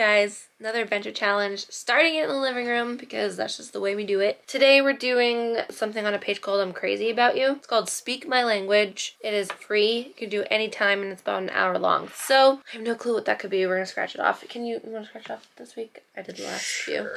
guys, another adventure challenge, starting it in the living room because that's just the way we do it. Today we're doing something on a page called I'm Crazy About You. It's called Speak My Language. It is free. You can do it anytime and it's about an hour long. So I have no clue what that could be. We're gonna scratch it off. You want to scratch it off this week? I did the last few.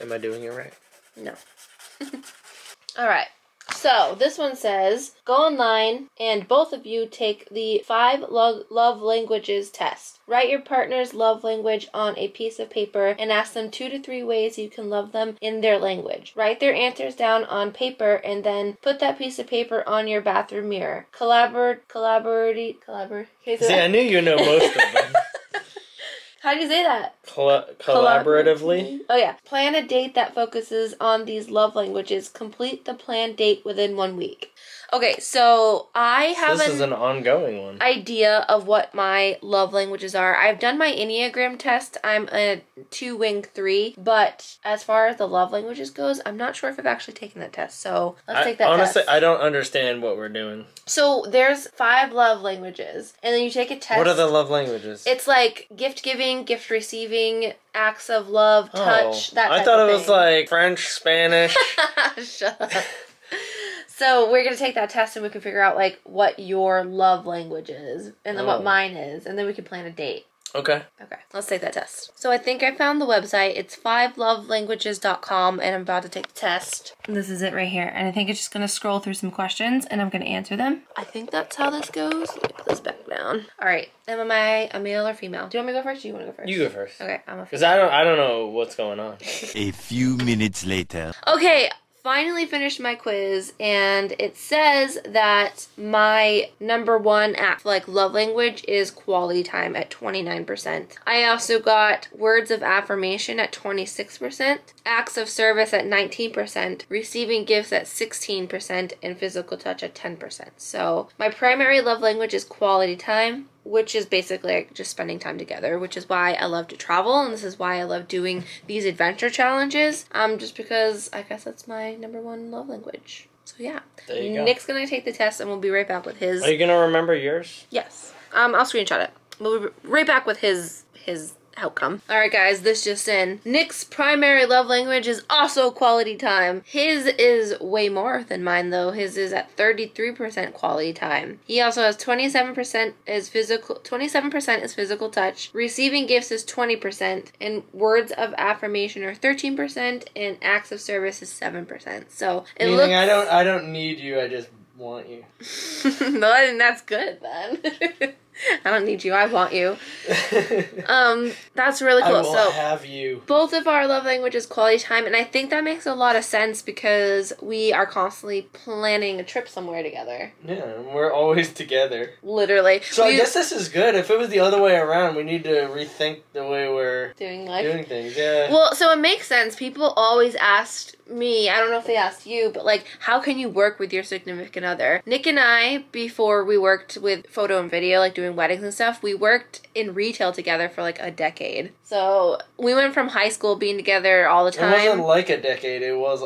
Am I doing it right? No. Alright. So, this one says, go online and both of you take the 5 love languages test. Write your partner's love language on a piece of paper and ask them 2 to 3 ways you can love them in their language. Write their answers down on paper and then put that piece of paper on your bathroom mirror. Collaborate. See, I knew you know most of them. How do you say that? Collaboratively? Oh yeah. Plan a date that focuses on these love languages. Complete the planned date within 1 week. Okay, so I have This is an ongoing one. Idea of what my love languages are. I've done my Enneagram test. I'm a 2 wing 3, but as far as the love languages goes, I'm not sure if I've actually taken that test. So let's take that test. Honestly, I don't understand what we're doing. So there's 5 love languages, and then you take a test. What are the love languages? It's like gift giving, gift receiving, acts of love, touch, that type of thing. I thought it was like French, Spanish. Shut up. So we're going to take that test and we can figure out like what your love language is and then what mine is, and then we can plan a date. Okay. Okay, let's take that test. So I think I found the website. It's 5lovelanguages.com and I'm about to take the test. This is it right here. And I think it's just going to scroll through some questions and I'm going to answer them. I think that's how this goes. Let me put this back down. All right. Am I a male or female? Do you want me to go first or do you want to go first? You go first. Okay, I'm a female. Because I don't know what's going on. A few minutes later. Okay. Finally finished my quiz, and it says that my #1 love language is quality time at 29%. I also got words of affirmation at 26%, acts of service at 19%, receiving gifts at 16%, and physical touch at 10%. So my primary love language is quality time, which is basically like just spending time together, which is why I love to travel, and this is why I love doing these adventure challenges, just because I guess that's my #1 love language. So yeah, there you go. Nick's gonna take the test and we'll be right back with his. Are you gonna remember yours? Yes. I'll screenshot it. We'll be right back with his outcome. Alright guys, this just in. Nick's primary love language is also quality time. His is way more than mine though. His is at 33% quality time. He also has 27% is physical touch. Receiving gifts is 20%, and words of affirmation are 13%, and acts of service is 7%. So it looks, I don't need you, I just want you. No, I think that's good then. I don't need you, I want you. That's really cool. I will have you. Both of our love languages quality time, and I think that makes a lot of sense because we are constantly planning a trip somewhere together. Yeah, we're always together. Literally. So I guess this is good. If it was the other way around, we need to rethink the way we're doing things. Yeah. Well, so it makes sense. People always asked me, I don't know if they asked you, but like, how can you work with your significant other? Nick and I, before we worked with photo and video, like doing weddings and stuff, we worked in retail together for like a decade. So we went from high school being together all the time. It wasn't like a decade, it was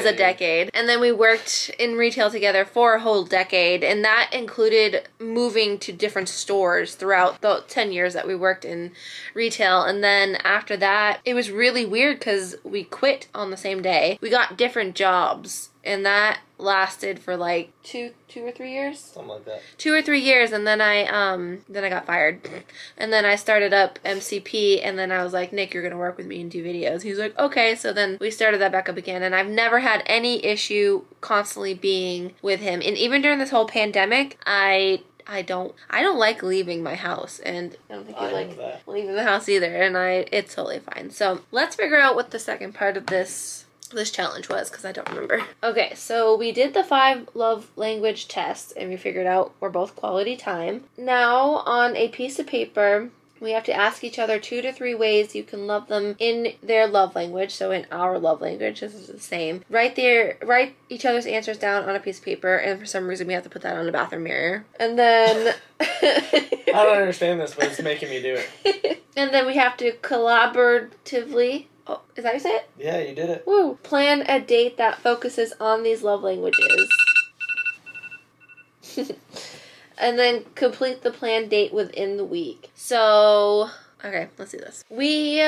a decade. And then we worked in retail together for a whole decade, and that included moving to different stores throughout the 10 years that we worked in retail. And then after that, it was really weird because we quit on the same day. We got different jobs, and that lasted for like two or 3 years, something like that. 2 or 3 years, and then I got fired, and then I started up MCP, and then I was like, Nick, you're gonna work with me and do videos. He's like, okay. So then we started that back up again, and I've never had any issue constantly being with him. And even during this whole pandemic, I don't like leaving my house, and I don't think you like leaving the house either, and it's totally fine. So let's figure out what the second part of this challenge was, because I don't remember. Okay, so we did the 5 love language tests and we figured out we're both quality time. Now on a piece of paper, we have to ask each other 2 to 3 ways you can love them in their love language. So in our love language, this is the same. Write each other's answers down on a piece of paper, and for some reason we have to put that on a bathroom mirror. And then I don't understand this, but it's making me do it. And then we have to collaboratively, oh, is that how you say it? Yeah, you did it. Woo! Plan a date that focuses on these love languages. And then complete the planned date within the week. So, okay, let's do this. We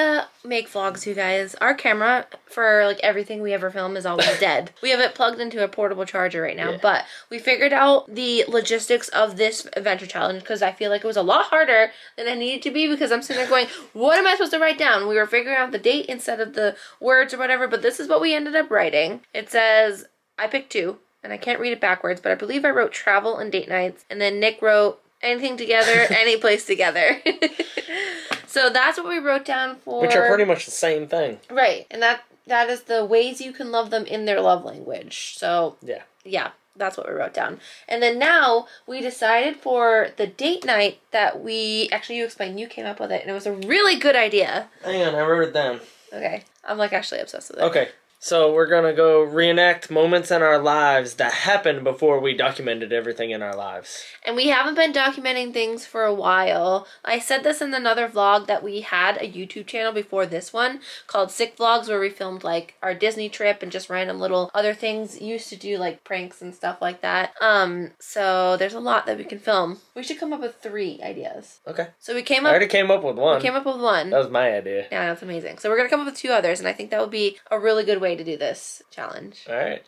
make vlogs, you guys. Our camera for like everything we ever film is always dead. We have it plugged into a portable charger right now, but we figured out the logistics of this adventure challenge because I feel like it was a lot harder than it needed to be because I'm sitting there going, what am I supposed to write down? We were figuring out the date instead of the words or whatever, but this is what we ended up writing. It says, I picked 2, and I can't read it backwards, but I believe I wrote travel and date nights, and then Nick wrote anything together, any place together. So that's what we wrote down for... Which are pretty much the same thing. Right. And that is the ways you can love them in their love language. So, yeah, that's what we wrote down. And then now we decided for the date night that we... Actually, you explained. You came up with it, and it was a really good idea. Hang on, I wrote it down. Okay. I'm, like, actually obsessed with it. Okay. So we're gonna go reenact moments in our lives that happened before we documented everything in our lives. And we haven't been documenting things for a while. I said this in another vlog that we had a YouTube channel before this one called Sick Vlogs where we filmed like our Disney trip and just random little other things. Used to do like pranks and stuff like that. So there's a lot that we can film. We should come up with 3 ideas. Okay. So we came up... I already came up with 1. We came up with 1. That was my idea. Yeah, that's amazing. So we're gonna come up with 2 others and I think that would be a really good way to do this challenge. All right.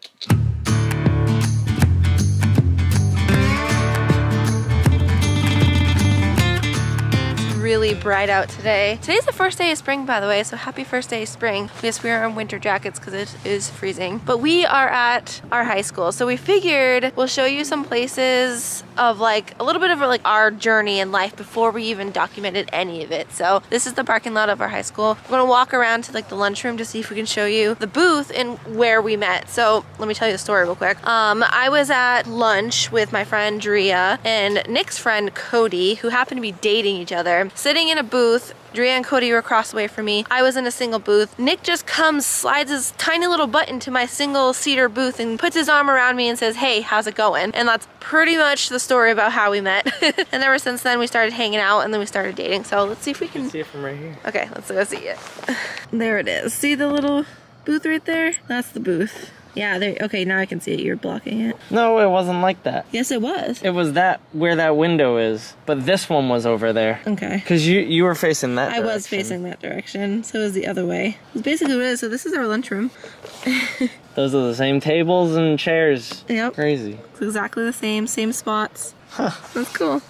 Really bright out today. Today's the first day of spring, by the way, so happy first day of spring. Yes, we are in winter jackets because it is freezing. But we are at our high school, so we figured we'll show you some places of like a little bit of like our journey in life before we even documented any of it. So this is the parking lot of our high school. We're gonna walk around to like the lunchroom to see if we can show you the booth and where we met. So let me tell you the story real quick. I was at lunch with my friend Drea and Nick's friend Cody, who happened to be dating each other, sitting in a booth. Drea and Cody were across the way from me. I was in a single booth. Nick just comes, slides his tiny little butt into my single seater booth and puts his arm around me and says, hey, how's it going? And that's pretty much the story about how we met. And ever since then we started hanging out and then we started dating. So let's see if we can see it from right here. Okay, let's go see it. There it is. See the little booth right there? That's the booth. Yeah, there. Okay, now I can see it. You're blocking it. No, it wasn't like that. Yes, it was. It was that where that window is, but this one was over there. Okay. Because you were facing that direction. I was facing that direction, so it was the other way. It's basically what it is. So this is our lunchroom. Those are the same tables and chairs. Yep. Crazy. It's exactly the same spots. Huh. That's cool.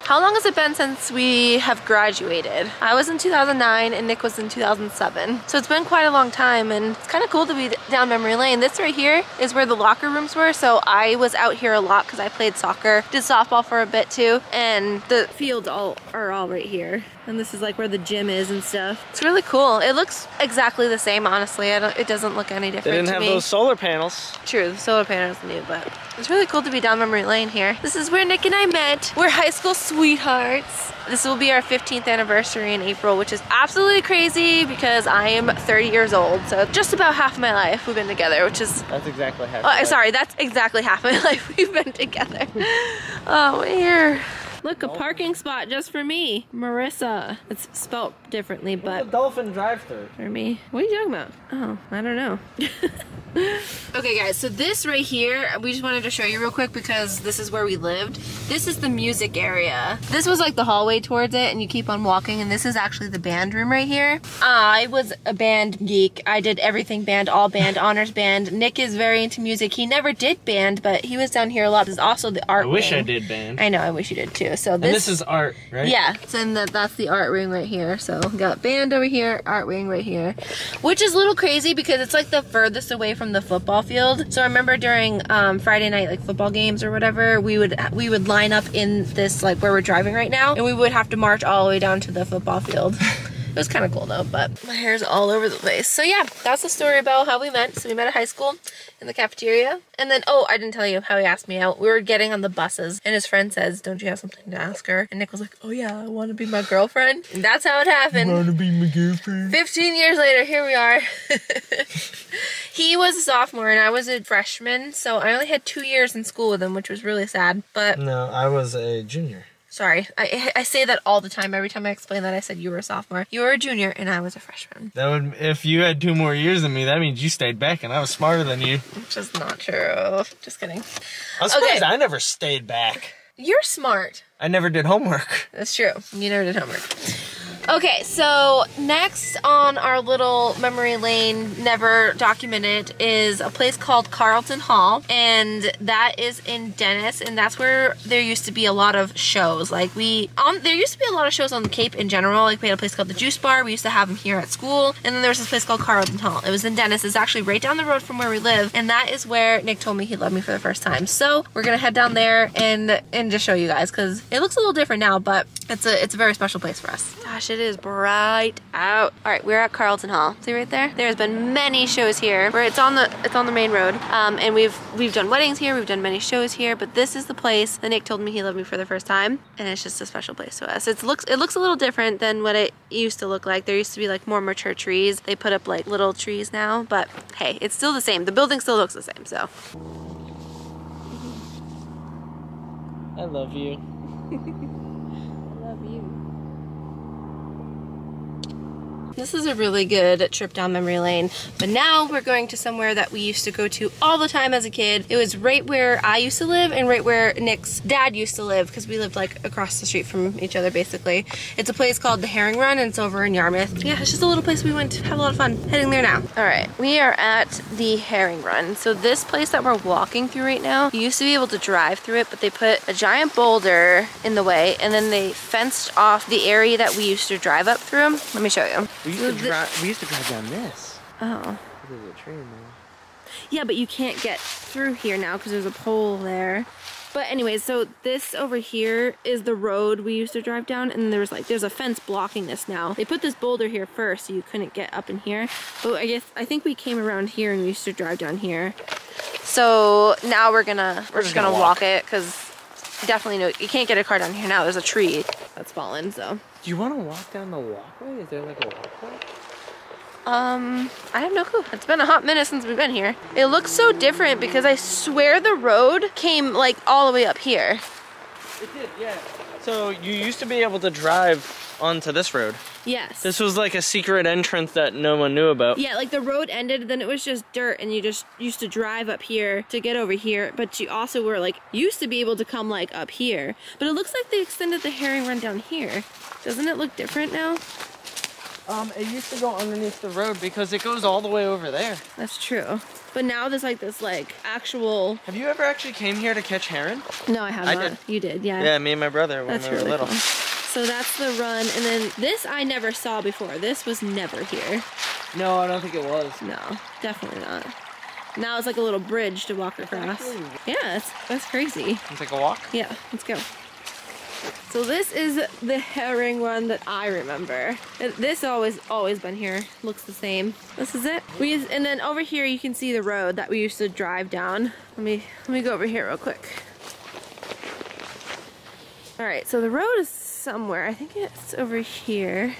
How long has it been since we have graduated? I was in 2009 and Nick was in 2007. So it's been quite a long time and it's kind of cool to be down memory lane. This right here is where the locker rooms were. So I was out here a lot because I played soccer, did softball for a bit too. And the fields are all right here. And this is like where the gym is and stuff. It's really cool. It looks exactly the same, honestly. It doesn't look any different to me. They didn't have those solar panels. True, the solar panels new, but it's really cool to be down memory lane here. This is where Nick and I met. We're high school sweethearts. This will be our 15th anniversary in April, which is absolutely crazy because I am 30 years old. So just about half my life we've been together, which is... That's exactly half. Oh, sorry, that's exactly half my life we've been together. Oh, here. Look, a parking spot just for me. Marissa. It's spelt differently, but... What's a dolphin drive-thru? For me. What are you talking about? Oh, I don't know. Okay guys, so this right here, we just wanted to show you real quick because this is where we lived. This is the music area. This was like the hallway towards it and you keep on walking and this is actually the band room right here. I was a band geek. I did everything band, all band, honors band. Nick is very into music. He never did band, but he was down here a lot. This is also the art I wish wing. I did band. I know, I wish you did too. So And this is art, right? Yeah, so that's the art wing right here. So we got band over here, art wing right here. Which is a little crazy because it's like the furthest away from the football field. So I remember during Friday night like football games or whatever, we would line up in this like where we're driving right now and we would have to march all the way down to the football field. It was kind of cool though, but my hair's all over the place. So yeah, that's the story about how we met. So we met at high school in the cafeteria. And then, oh, I didn't tell you how he asked me out. We were getting on the buses and his friend says, don't you have something to ask her? And Nick was like, oh yeah, I want to be my girlfriend. And that's how it happened. Want to be my girlfriend? 15 years later, here we are. He was a sophomore and I was a freshman. So I only had 2 years in school with him, which was really sad. But no, I was a junior. Sorry, I say that all the time. Every time I explain that, I said you were a sophomore. You were a junior, and I was a freshman. That would, if you had 2 more years than me, that means you stayed back and I was smarter than you. Which is not true. Just kidding. I'm surprised I never stayed back. You're smart. I never did homework. That's true. You never did homework. Okay, so next on our little memory lane, never documented, is a place called Carlton Hall, and that is in Dennis, and that's where there used to be a lot of shows. Like there used to be a lot of shows on the Cape in general. Like we had a place called the Juice Bar. We used to have them here at school, and then there was this place called Carlton Hall. It was in Dennis. It's actually right down the road from where we live, and that is where Nick told me he loved me for the first time. So we're gonna head down there and just show you guys, because it looks a little different now, but it's a very special place for us. Gosh, it is bright out. All right, we're at Carlton Hall. See right there? There's been many shows here where it's on the main road. And we've done weddings here, we've done many shows here, but this is the place that Nick told me he loved me for the first time, and it's just a special place to us. It looks a little different than what it used to look like. There used to be like more mature trees. They put up like little trees now, but hey, it's still the same. The building still looks the same, so. I love you. I love you. This is a really good trip down memory lane, but now we're going to somewhere that we used to go to all the time as a kid. It was right where I used to live and right where Nick's dad used to live, because we lived like across the street from each other basically. It's a place called the Herring Run, and it's over in Yarmouth. Yeah, it's just a little place we went to have a lot of fun. Heading there now. All right, we are at the Herring Run. So this place that we're walking through right now, you used to be able to drive through it, but they put a giant boulder in the way, and then they fenced off the area that we used to drive up through. Let me show you. We used to drive down this. Oh. There's a tree in there. Yeah, but you can't get through here now because there's a pole there. But anyways, so this over here is the road we used to drive down, and there's a fence blocking this now. They put this boulder here first so you couldn't get up in here. But I think we came around here and we used to drive down here. So now we're just gonna walk it, because definitely you can't get a car down here now. There's a tree that's fallen, so. Do you want to walk down the walkway? Is there like a walkway? I have no clue. It's been a hot minute since we've been here. It looks so different because I swear the road came like all the way up here. It did, yeah. So you used to be able to drive onto this road. Yes. This was like a secret entrance that no one knew about. Yeah, like the road ended, then it was just dirt, and you just used to drive up here to get over here, but you also were like, used to be able to come like up here. But it looks like they extended the Herring Run down here. Doesn't it look different now? It used to go underneath the road because it goes all the way over there. That's true. But now there's like this like actual... Have you ever actually came here to catch heron? No, I haven't. I did. You did, yeah. Yeah, me and my brother when we were little. Cool. So that's the run, and then this I never saw before. This was never here. No, I don't think it was. No, definitely not. Now it's like a little bridge to walk across. Yeah, that's crazy. Can we take a walk? Yeah, let's go. So this is the Herring Run that I remember. This always been here. Looks the same. This is it. And then over here you can see the road that we used to drive down. Let me go over here real quick. All right, so the road is somewhere. I think it's over here.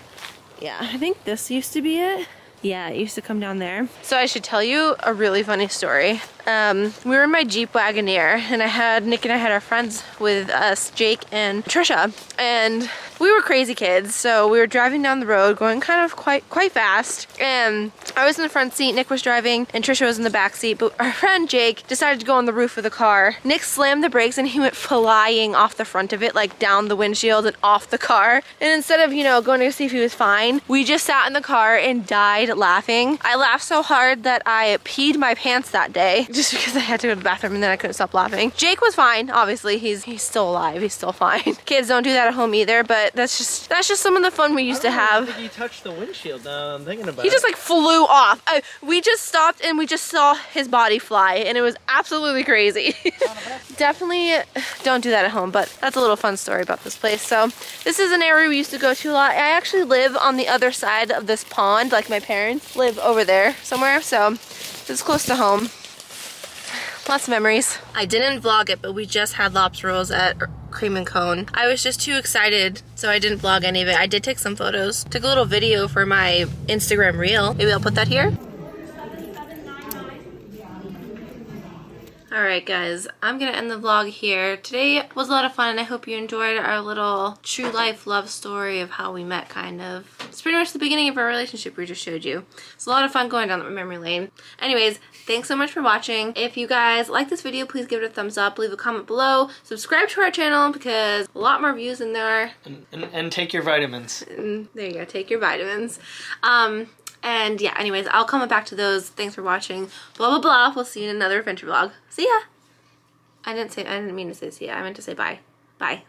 Yeah, I think this used to be it. Yeah, it used to come down there. So I should tell you a really funny story. We were in my Jeep Wagoneer, and Nick and I had our friends with us, Jake and Trisha, and we were crazy kids. So we were driving down the road, going kind of quite fast, and I was in the front seat, Nick was driving, and Trisha was in the back seat, but our friend Jake decided to go on the roof of the car. Nick slammed the brakes and he went flying off the front of it, like down the windshield and off the car. And instead of, going to see if he was fine, we just sat in the car and died laughing. I laughed so hard that I peed my pants that day, just because I had to go to the bathroom, and then I couldn't stop laughing. Jake was fine, obviously. He's still alive, he's still fine. Kids don't do that at home either, but that's just some of the fun we used to have. I don't think he touched the windshield now I'm thinking about it. He just like flew off. We just stopped and we just saw his body fly, and it was absolutely crazy. Definitely don't do that at home, but that's a little fun story about this place. So this is an area we used to go to a lot. I actually live on the other side of this pond, like my parents live over there somewhere, so it's close to home. Lots of memories. I didn't vlog it, but we just had lobster rolls at Cream and Cone. I was just too excited, so I didn't vlog any of it. I did take some photos. Took a little video for my Instagram reel. Maybe I'll put that here. Alright guys, I'm gonna end the vlog here. Today was a lot of fun and I hope you enjoyed our little true life love story of how we met, kind of. It's pretty much the beginning of our relationship we just showed you. It's a lot of fun going down that memory lane. Anyways, thanks so much for watching. If you guys like this video, please give it a thumbs up, leave a comment below, subscribe to our channel because a lot more views in there. And take your vitamins. And there you go, take your vitamins. And yeah, anyways, I'll comment back to those. Thanks for watching. Blah, blah, blah. We'll see you in another adventure vlog. See ya. I didn't mean to say see ya. I meant to say bye. Bye.